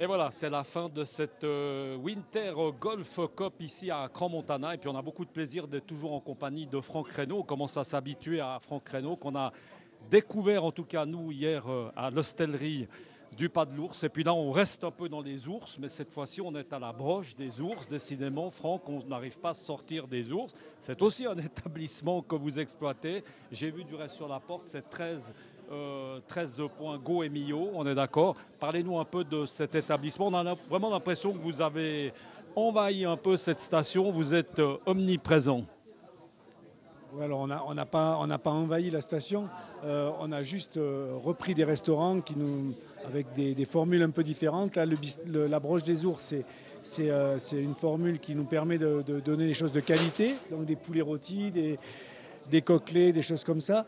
Et voilà, c'est la fin de cette Winter Golf Cup ici à Crans-Montana. Et puis on a beaucoup de plaisir d'être toujours en compagnie de Franck Reynaud. On commence à s'habituer à Franck Reynaud qu'on a découvert en tout cas nous hier à l'hostellerie du Pas de l'Ours. Et puis là on reste un peu dans les ours, mais cette fois-ci on est à la broche des ours. Décidément, Franck, on n'arrive pas à sortir des ours. C'est aussi un établissement que vous exploitez. J'ai vu du reste sur la porte, c'est 13 points Go et Millau, on est d'accord. Parlez-nous un peu de cet établissement. On a vraiment l'impression que vous avez envahi un peu cette station, vous êtes omniprésent. Ouais, alors on n'a pas envahi la station, on a juste repris des restaurants avec des formules un peu différentes. Là, la broche des ours, c'est une formule qui nous permet de donner des choses de qualité, donc des poulets rôtis, des côtelets, des choses comme ça,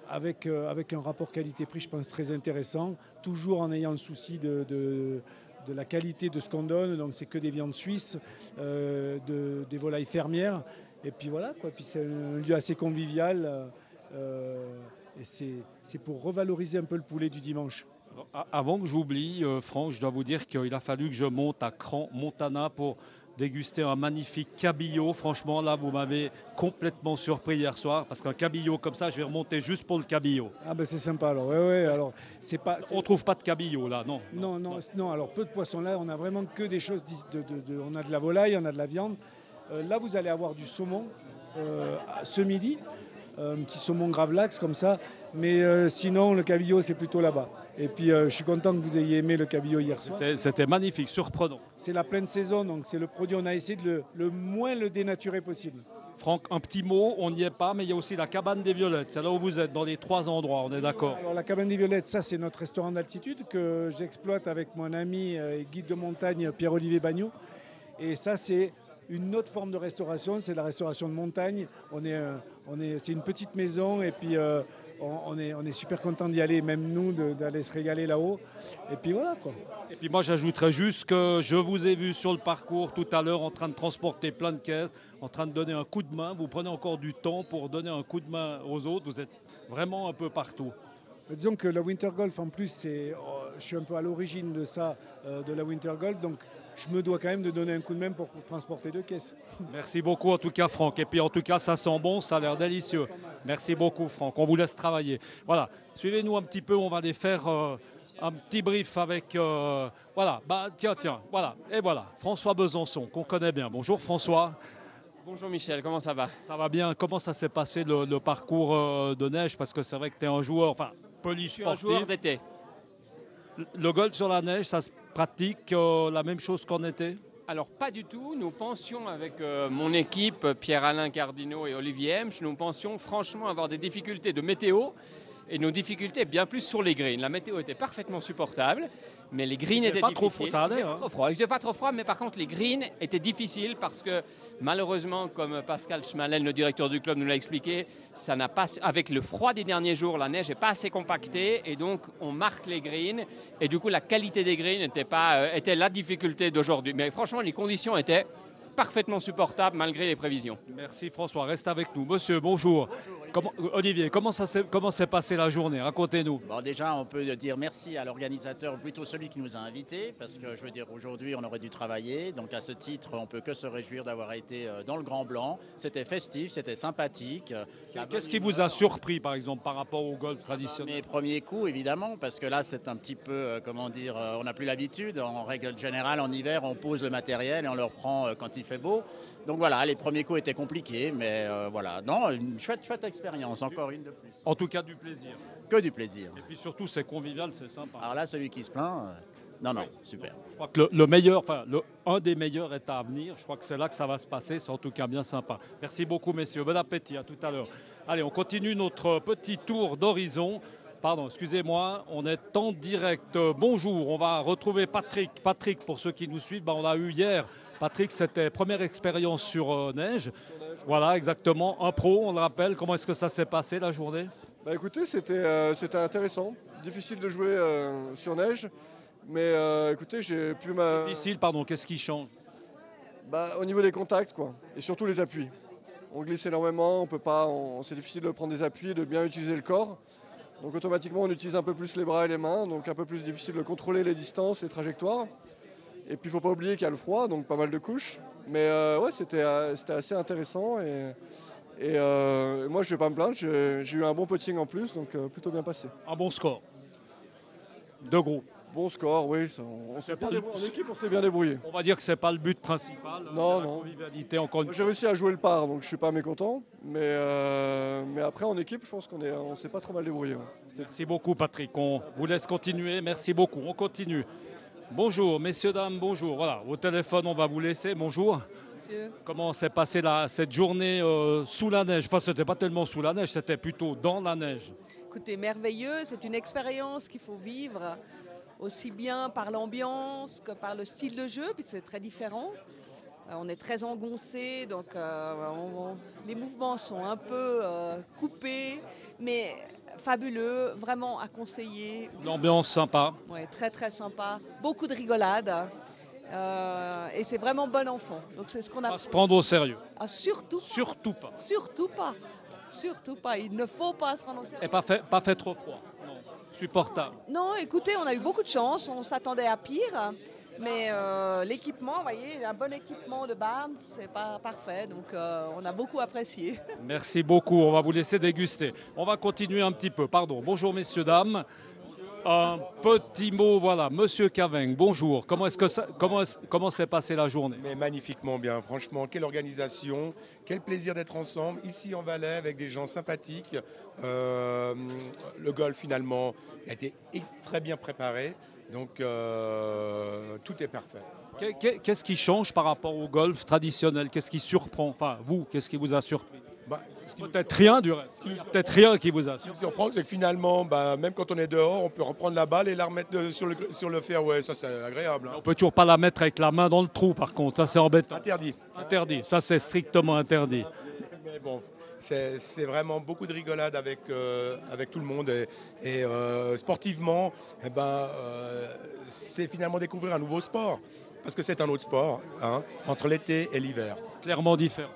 avec un rapport qualité-prix, je pense, très intéressant, toujours en ayant le souci de la qualité de ce qu'on donne. Donc c'est que des viandes suisses, des volailles fermières. Et puis voilà, quoi. Puis c'est un lieu assez convivial, et c'est pour revaloriser un peu le poulet du dimanche. Avant que j'oublie, Franck, je dois vous dire qu'il a fallu que je monte à Crans-Montana pour déguster un magnifique cabillaud. Franchement, là, vous m'avez complètement surpris hier soir, parce qu'un cabillaud comme ça, je vais remonter juste pour le cabillaud. Ah ben c'est sympa alors, ouais, alors On ne trouve pas de cabillaud là, non. Non, alors peu de poissons là, on a vraiment que des choses, on a de la volaille, on a de la viande. Là, vous allez avoir du saumon ce midi, un petit saumon gravlax comme ça. Mais sinon, le cabillaud, c'est plutôt là-bas. Et puis, je suis content que vous ayez aimé le cabillaud hier soir. C'était magnifique, surprenant. C'est la pleine saison, donc c'est le produit. On a essayé de le moins le dénaturer possible. Franck, un petit mot, on n'y est pas, mais il y a aussi la cabane des Violettes. C'est là où vous êtes, dans les 3 endroits, on est d'accord. Alors, la cabane des Violettes, ça, c'est notre restaurant d'altitude que j'exploite avec mon ami et guide de montagne Pierre-Olivier Bagnot. Et ça, c'est une autre forme de restauration, c'est la restauration de montagne. C'est une petite maison et puis on est super content d'y aller, même nous, d'aller se régaler là-haut. Et puis voilà, quoi. Et puis moi j'ajouterais juste que je vous ai vu sur le parcours tout à l'heure en train de transporter plein de caisses, en train de donner un coup de main. Vous prenez encore du temps pour donner un coup de main aux autres. Vous êtes vraiment un peu partout. Disons que la Winter Golf, en plus, je suis un peu à l'origine de ça, de la Winter Golf. Donc je me dois quand même de donner un coup de main pour transporter 2 caisses. Merci beaucoup en tout cas Franck. Et puis en tout cas ça sent bon, ça a l'air délicieux. Merci beaucoup Franck, on vous laisse travailler. Voilà, suivez-nous un petit peu, on va aller faire un petit brief avec... voilà, tiens, voilà. Et voilà, François Besançon, qu'on connaît bien. Bonjour François. Bonjour Michel, comment ça va? Ça va bien, comment ça s'est passé le parcours de neige? Parce que c'est vrai que tu es un joueur, enfin, polysportif. Je suis un joueur d'été. Le golf sur la neige, ça se pratique la même chose qu'en été? Alors pas du tout, nous pensions avec mon équipe, Pierre-Alain Cardinaux et Olivier Hemsch, nous pensions franchement avoir des difficultés de météo et nos difficultés bien plus sur les greens. La météo était parfaitement supportable, mais les greens étaient pas difficiles. trop, ça allait, hein. Il faisait pas trop froid, mais par contre les greens étaient difficiles parce que malheureusement, comme Pascal Schmalen, le directeur du club, nous l'a expliqué, ça n'a pas, avec le froid des derniers jours, la neige n'est pas assez compactée et donc on marque les greens et du coup la qualité des greens était la difficulté d'aujourd'hui. Mais franchement, les conditions étaient parfaitement supportables malgré les prévisions. Merci François, reste avec nous. Monsieur, bonjour. Olivier, comment s'est passée la journée? Racontez-nous. Bon, déjà, on peut dire merci à l'organisateur, plutôt celui qui nous a invités, parce que je veux dire, aujourd'hui, on aurait dû travailler. Donc, à ce titre, on peut que se réjouir d'avoir été dans le Grand Blanc. C'était festif, c'était sympathique. Qu'est-ce qui vous a surpris, par exemple, par rapport au golf traditionnel? Mes premiers coups, évidemment, parce que là, c'est un petit peu, on n'a plus l'habitude. En règle générale, en hiver, on pose le matériel et on le reprend quand il fait beau. Donc voilà, les premiers coups étaient compliqués, mais voilà. Non, une chouette expérience, encore une de plus. En tout cas, du plaisir. Que du plaisir. Et puis surtout, c'est convivial, c'est sympa. Alors là, celui qui se plaint, non, super. Je crois que le meilleur, enfin, un des meilleurs est à venir. Je crois que c'est là que ça va se passer. C'est en tout cas bien sympa. Merci beaucoup, messieurs. Bon appétit, à tout à l'heure. Allez, on continue notre petit tour d'horizon. Pardon, excusez-moi, on est en direct. Bonjour, on va retrouver Patrick. Patrick, pour ceux qui nous suivent, on l'a eu hier. Patrick, c'était première expérience sur neige. Voilà, exactement. Un pro, on le rappelle. Comment est-ce que ça s'est passé la journée? Écoutez, c'était intéressant. Difficile de jouer sur neige. Mais écoutez, j'ai pu Difficile, pardon, qu'est-ce qui change? Au niveau des contacts, quoi. Et surtout les appuis. On glisse énormément, c'est difficile de prendre des appuis, de bien utiliser le corps. Donc automatiquement, on utilise un peu plus les bras et les mains, donc un peu plus difficile de contrôler les distances, les trajectoires. Et puis il ne faut pas oublier qu'il y a le froid, donc pas mal de couches. Mais ouais, c'était assez intéressant. Et moi, je ne vais pas me plaindre, j'ai eu un bon putting en plus, donc plutôt bien passé. Un bon score. Deux groupes. Bon score, oui. En équipe, on s'est bien débrouillé. On va dire que ce n'est pas le but principal. Non, la non. convivialité, encore une J'ai réussi à jouer le par, donc je ne suis pas mécontent. Mais après, en équipe, je pense qu'on s'est pas trop mal débrouillé. Ouais. Merci beaucoup, Patrick. On vous laisse continuer. Merci beaucoup. On continue. Bonjour, messieurs, dames, bonjour. Voilà, au téléphone, on va vous laisser. Bonjour. Monsieur. Comment s'est passée cette journée sous la neige? Enfin, ce n'était pas tellement sous la neige, c'était plutôt dans la neige. Écoutez, merveilleux, c'est une expérience qu'il faut vivre aussi bien par l'ambiance que par le style de jeu, puis c'est très différent. On est très engoncé, donc les mouvements sont un peu coupés, mais fabuleux, vraiment à conseiller. L'ambiance sympa. Ouais, très très sympa, beaucoup de rigolade. Et c'est vraiment bon enfant. Donc c'est ce qu'on a. Pas se prendre au sérieux. Ah, surtout. Surtout pas. Surtout pas. Surtout pas. Il ne faut pas se prendre au sérieux. Et pas fait trop froid. Non. Supportable. Non, écoutez, on a eu beaucoup de chance. On s'attendait à pire. Mais l'équipement, vous voyez, un bon équipement de Barnes, c'est pas parfait. Donc on a beaucoup apprécié. Merci beaucoup. On va vous laisser déguster. On va continuer un petit peu. Pardon. Bonjour, messieurs, dames. Un petit mot, voilà. Monsieur Caveng, bonjour. Comment s'est passée la journée? Mais magnifiquement bien, franchement, quelle organisation, quel plaisir d'être ensemble, ici en Valais, avec des gens sympathiques. Le golf, finalement, a été très bien préparé, donc tout est parfait. Qu'est-ce qui change par rapport au golf traditionnel? Qu'est-ce qui surprend? Enfin, vous, qu'est-ce qui vous a surpris? Peut-être rien du reste. Peut-être rien qui vous a surpris. Ce qui surprend, c'est que finalement, même quand on est dehors, on peut reprendre la balle et la remettre sur le fairway. Ça, c'est agréable. Hein. On peut toujours pas la mettre avec la main dans le trou, par contre. Ça, c'est embêtant. Interdit. Interdit. Ça, c'est strictement interdit. Mais bon, c'est vraiment beaucoup de rigolade avec tout le monde. Et sportivement, c'est finalement découvrir un nouveau sport. Parce que c'est un autre sport, hein, entre l'été et l'hiver. Clairement différent.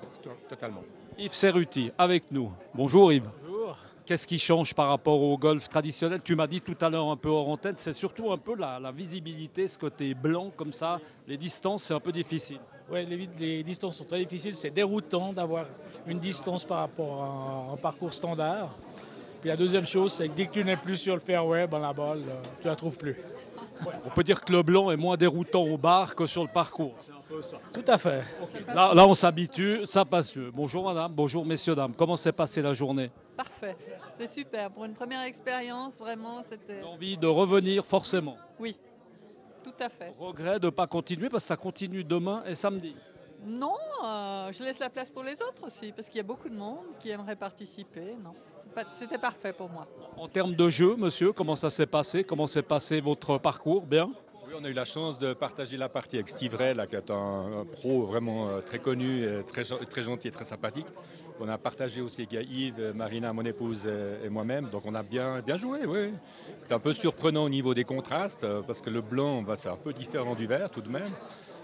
Totalement. Yves Serruti, avec nous. Bonjour Yves. Bonjour. Qu'est-ce qui change par rapport au golf traditionnel? Tu m'as dit tout à l'heure un peu hors antenne, c'est surtout un peu la visibilité, ce côté blanc comme ça. Les distances, c'est un peu difficile. Ouais, les distances sont très difficiles. C'est déroutant d'avoir une distance par rapport à un parcours standard. Puis la deuxième chose, c'est que dès que tu n'es plus sur le fairway, la balle, tu ne la trouves plus. Ouais. On peut dire que le blanc est moins déroutant au bar que sur le parcours. C'est un peu ça. Tout à fait. Là, on s'habitue, ça passe mieux. Bonjour madame, bonjour messieurs, dames. Comment s'est passée la journée? Parfait, c'était super. Pour une première expérience, vraiment, c'était... Envie de revenir forcément? Oui, tout à fait. Regret de ne pas continuer parce que ça continue demain et samedi. Non, je laisse la place pour les autres aussi, parce qu'il y a beaucoup de monde qui aimerait participer. Non, c'était parfait pour moi. En termes de jeu, monsieur, comment ça s'est passé? Comment s'est passé votre parcours? Bien? Oui, on a eu la chance de partager la partie avec Steve Ray, là, qui est un pro vraiment très connu, très gentil et très sympathique. On a partagé aussi avec Yves, Marina, mon épouse et moi-même. Donc on a bien joué, oui. C'était un peu surprenant au niveau des contrastes, parce que le blanc, c'est un peu différent du vert tout de même.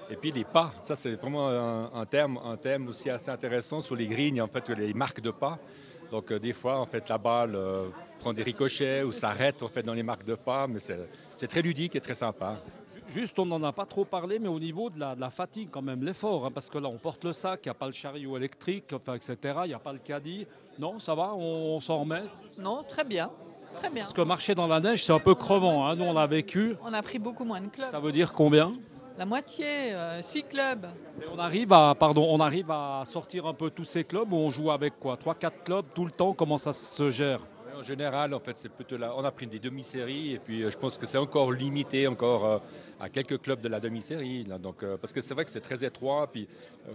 Et puis les pas, ça c'est vraiment un thème aussi assez intéressant sur les greens, en fait, les marques de pas. Donc des fois, en fait, la balle prend des ricochets ou s'arrête en fait, dans les marques de pas, mais c'est très ludique et très sympa. Juste, on n'en a pas trop parlé, mais au niveau de la fatigue, quand même, l'effort, hein, parce que là, on porte le sac, il n'y a pas le chariot électrique, enfin, etc., il n'y a pas le caddie. Non, ça va, on s'en remet? Non, très bien. Très bien. Parce que marcher dans la neige, c'est un peu crevant, hein. Nous, on l'a vécu. On a pris beaucoup moins de clubs. Ça veut dire combien? La moitié, 6 clubs. Et on arrive à sortir un peu tous ces clubs où on joue avec quoi? 3-4 clubs tout le temps? Comment ça se gère? En général, en fait, c'est plutôt là. On a pris des demi-séries et puis je pense que c'est encore limité à quelques clubs de la demi-série. Là. Donc, parce que c'est vrai que c'est très étroit. Puis,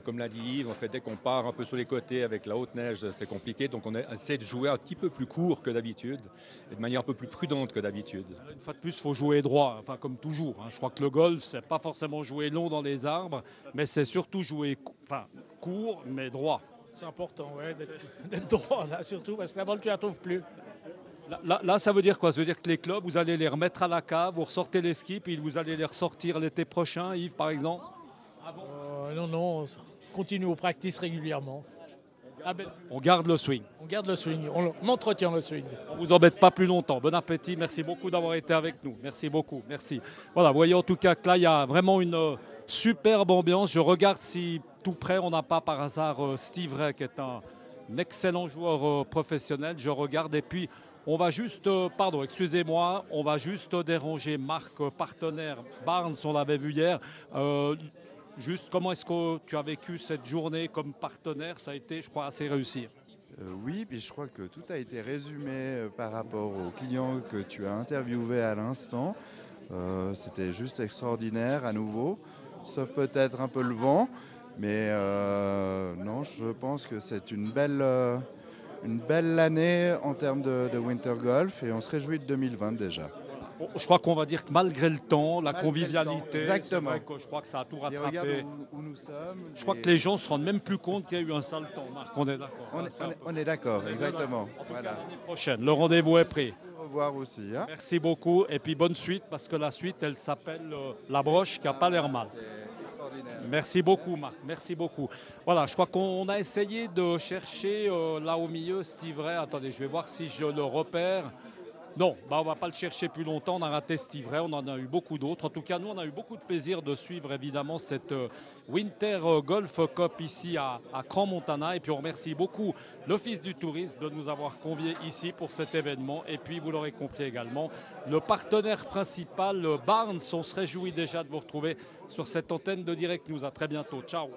comme l'a dit Yves, en fait, dès qu'on part un peu sur les côtés avec la haute neige, c'est compliqué. Donc, on essaie de jouer un petit peu plus court que d'habitude et de manière un peu plus prudente que d'habitude. Une fois de plus, il faut jouer droit, enfin comme toujours. Hein. Je crois que le golf, c'est pas forcément jouer long dans les arbres, mais c'est surtout jouer court, mais droit. C'est important, ouais, d'être droit là, surtout, parce que la balle, tu ne la trouves plus. Là, ça veut dire quoi? Ça veut dire que les clubs, vous allez les remettre à la cave, vous ressortez les skis, puis vous allez les ressortir l'été prochain, Yves, par exemple? Non, on continue aux practices régulièrement. à Bellevue. On garde le swing. On garde le swing, on entretient le swing. On ne vous embête pas plus longtemps. Bon appétit. Merci beaucoup d'avoir été avec nous. Merci beaucoup. Merci. Voilà, vous voyez en tout cas que là, il y a vraiment une superbe ambiance. Je regarde si tout près, on n'a pas par hasard Steve Ray, qui est un excellent joueur professionnel. Je regarde et puis on va juste, pardon, excusez-moi, on va juste déranger Marc, partenaire Barnes, on l'avait vu hier. Juste comment est-ce que tu as vécu cette journée comme partenaire? Ça a été, je crois, assez réussi. Oui, puis je crois que tout a été résumé par rapport aux clients que tu as interviewés à l'instant. C'était juste extraordinaire à nouveau, sauf peut-être un peu le vent. Mais non, je pense que c'est une belle année en termes de Winter Golf et on se réjouit de 2020 déjà. Je crois qu'on va dire que malgré le temps, la convivialité, exactement. Je crois que ça a tout rattrapé. Regarde où nous sommes. Je crois que les gens ne se rendent même plus compte qu'il y a eu un sale temps, Marc, on est d'accord. On est d'accord, exactement. En tout cas, l'année prochaine, le rendez-vous est pris. Au revoir aussi. Hein. Merci beaucoup et puis bonne suite parce que la suite, elle s'appelle La Broche qui n'a pas l'air mal. Merci beaucoup, Marc. Merci beaucoup. Voilà, je crois qu'on a essayé de chercher là au milieu Steve Ray. Attendez, je vais voir si je le repère. Non, on ne va pas le chercher plus longtemps. On a raté Steve Ray, on en a eu beaucoup d'autres. En tout cas, nous, on a eu beaucoup de plaisir de suivre évidemment cette Winter Golf Cup ici à Crans-Montana. Et puis, on remercie beaucoup l'Office du tourisme de nous avoir conviés ici pour cet événement. Et puis, vous l'aurez compris également, le partenaire principal, Barnes, on se réjouit déjà de vous retrouver sur cette antenne de Direct News. À très bientôt. Ciao.